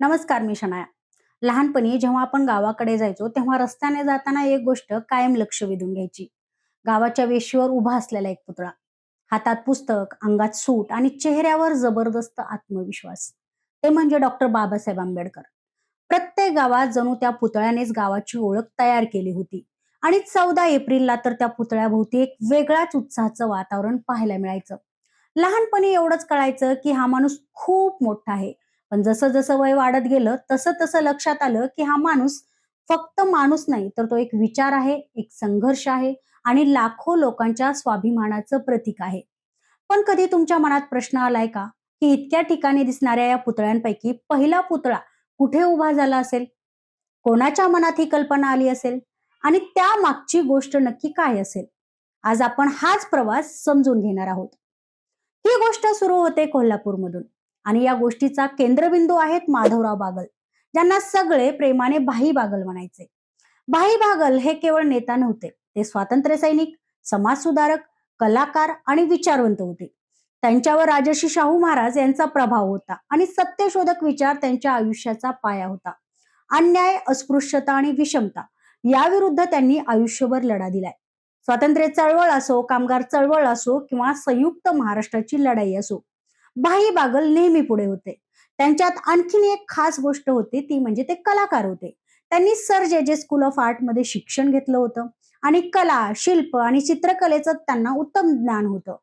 नमस्कार, मी शनाया. लहानपणी जेव्हा आपण गावाकडे जायचो तेव्हा रस्त्याने जाताना एक गोष्ट कायम लक्ष वेधून घ्यायची. गावाच्या वेशीवर उभा असलेला एक पुतळा, हातात पुस्तक, अंगात सूट आणि चेहऱ्यावर जबरदस्त आत्मविश्वास. ते म्हणजे डॉक्टर बाबासाहेब आंबेडकर. प्रत्येक गावात जणू त्या पुतळ्यानेच गावाची ओळख तयार केली होती. आणि 14 एप्रिलला तर त्या पुतळ्याभोवती एक वेगळाच उत्साहाचं वातावरण पाहायला मिळायचं. लहानपणी एवढंच कळायचं की हा माणूस खूप मोठा आहे. पण जसं जसं वय वाढत गेलं तसं तसं लक्षात आलं की हा माणूस फक्त माणूस नाही, तर तो एक विचार आहे, एक संघर्ष आहे आणि लाखो लोकांच्या स्वाभिमानाचं प्रतीक आहे. पण कधी तुमच्या मनात प्रश्न आलाय का, की इतक्या ठिकाणी दिसणाऱ्या या पुतळ्यांपैकी पहिला पुतळा कुठे उभा झाला असेल? कोणाच्या मनात ही कल्पना आली असेल? आणि त्या मागची गोष्ट नक्की काय असेल? आज आपण हाच प्रवास समजून घेणार आहोत. ही गोष्ट सुरू होते कोल्हापूरमधून आणि या गोष्टीचा केंद्रबिंदू आहेत माधवराव बागल, ज्यांना सगळे प्रेमाने भाई बागल म्हणायचे. भाई बागल हे केवळ नेता नव्हते, ते स्वातंत्र्य सैनिक, समाजसुधारक, कलाकार आणि विचारवंत होते. त्यांच्यावर राजर्षी शाहू महाराज यांचा प्रभाव होता आणि सत्यशोधक विचार त्यांच्या आयुष्याचा पाया होता. अन्याय, अस्पृश्यता आणि विषमता याविरुद्ध त्यांनी आयुष्यभर लढा दिलाय. स्वातंत्र्य चळवळ असो, कामगार चळवळ असो किंवा संयुक्त महाराष्ट्राची लढाई असो, भाई बागल नेहमी पुढे होते. त्यांच्यात आणखीन एक खास गोष्ट होती, ती म्हणजे ते कलाकार होते. त्यांनी सर जे जे स्कूल ऑफ आर्ट मध्ये शिक्षण घेतलं होतं आणि कला, शिल्प आणि चित्रकलेचं त्यांना उत्तम ज्ञान होतं.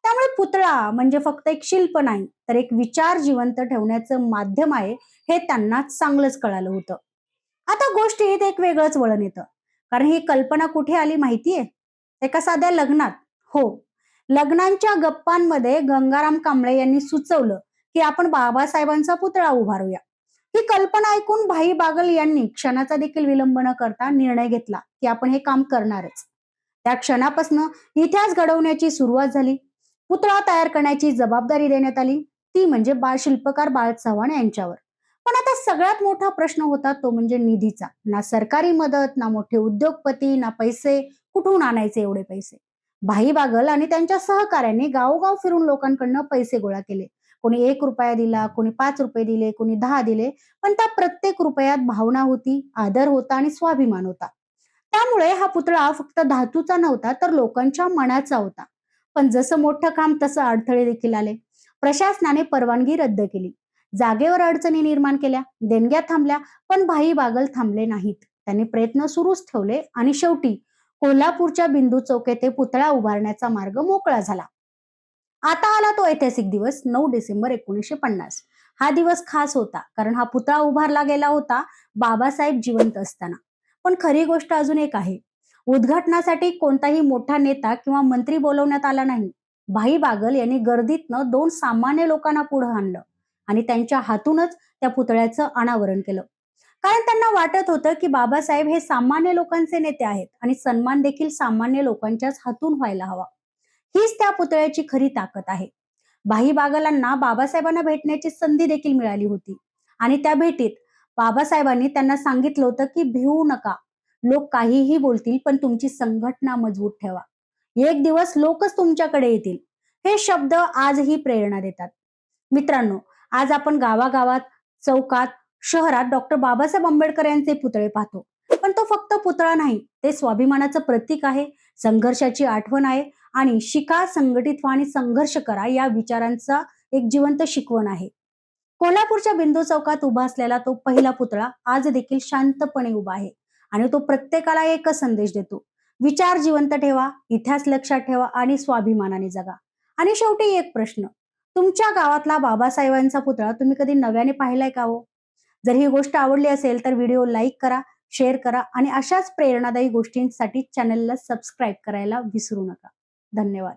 त्यामुळे पुतळा म्हणजे फक्त एक शिल्प नाही, तर एक विचार जिवंत ठेवण्याचं माध्यम आहे, हे त्यांना चांगलंच कळालं होतं. आता गोष्टीत एक वेगळंच वळण येतं. कारण ही कल्पना कुठे आली माहितीये? एका साध्या लग्नात. हो, लग्नांच्या गप्पांमध्ये गंगाराम कांबळे यांनी सुचवलं की आपण बाबासाहेबांचा पुतळा उभारूया. ही कल्पना ऐकून भाई बागल यांनी क्षणाचा देखील विलंब न करता निर्णय घेतला की आपण हे काम करणारच. त्या क्षणापासून इतिहास घडवण्याची सुरुवात झाली. पुतळा तयार करण्याची जबाबदारी देण्यात आली, ती म्हणजे शिल्पकार बाळ चव्हाण यांच्यावर. पण आता सगळ्यात मोठा प्रश्न होता तो म्हणजे निधीचा. ना सरकारी मदत, ना मोठे उद्योगपती, ना पैसे. कुठून आणायचे एवढे पैसे? भाई बागल आणि त्यांच्या सहकाऱ्यांनी गावोगाव फिरून लोकांकडनं पैसे गोळा केले. कोणी 1 रुपया दिला, कोणी 5 रुपये दिले, कोणी 10 दिले. पण त्या प्रत्येक रुपयात भावना होती, आदर होता आणि स्वाभिमान होता. त्यामुळे हा पुतळा फक्त धातूचा नव्हता, तर लोकांच्या मनाचा होता. पण जसं मोठं काम तसं अडथळे देखील आले. प्रशासनाने परवानगी रद्द केली. जागेवर अडचणी निर्माण केल्या, देणग्या थांबल्या. पण भाई बागल थांबले नाहीत. त्यांनी प्रयत्न सुरूच ठेवले आणि शेवटी कोल्हापूरच्या बिंदू चौक येथे पुतळा उभारण्याचा मार्ग मोकळा झाला. आता आला तो ऐतिहासिक दिवस 9 डिसेंबर 1950. हा दिवस खास होता कारण हा पुतळा उभारला गेला होता बाबासाहेब जिवंत असताना. पण खरी गोष्ट अजून एक आहे. उद्घाटनासाठी कोणताही मोठा नेता किंवा मंत्री बोलवण्यात आला नाही. भाई बागल यांनी गर्दीतनं 2 सामान्य लोकांना पुढे आणलं आणि त्यांच्या हातूनच त्या पुतळ्याचं अनावरण केलं. कारण त्यांना वाटत होतं की बाबासाहेब हे सामान्य लोकांचे नेते आहेत आणि सन्मान देखील सामान्य लोकांच्याच हातून व्हायला हवा. हीच त्या पुतळ्याची खरी ताकद आहे. भाई बागलांना बाबासाहेबांना भेटण्याची संधी देखील मिळाली होती आणि त्या भेटीत बाबासाहेबांनी त्यांना सांगितलं होतं की भिवू नका. लोक काहीही बोलतील, पण तुमची संघटना मजबूत ठेवा. एक दिवस लोकच तुमच्याकडे येतील. हे शब्द आजही प्रेरणा देतात. मित्रांनो, आज आपण गावागावात, चौकात, शहरात डॉक्टर बाबासाहेब आंबेडकर यांचे पुतळे पाहतो. पण तो फक्त पुतळा नाही, ते स्वाभिमानाचं प्रतीक आहे, संघर्षाची आठवण आहे आणि शिका, संघटित व्हा आणि संघर्ष करा या विचारांचा एक जिवंत शिकवण आहे. कोल्हापूरच्या बिंदू चौकात उभा असलेला तो पहिला पुतळा आज देखील शांतपणे उभा आहे आणि तो प्रत्येकाला एकच संदेश देतो. विचार जिवंत ठेवा, इतिहास लक्षात ठेवा आणि स्वाभिमानाने जगा. आणि शेवटी एक प्रश्न, तुमच्या गावातला बाबासाहेबांचा पुतळा तुम्ही कधी नव्याने पाहिलाय का हो? जर ही गोष्ट आवडली असेल तर व्हिडिओ लाईक करा, शेअर करा आणि अशाच प्रेरणादायी गोष्टींसाठी चॅनलला सबस्क्राईब करायला विसरू नका. धन्यवाद.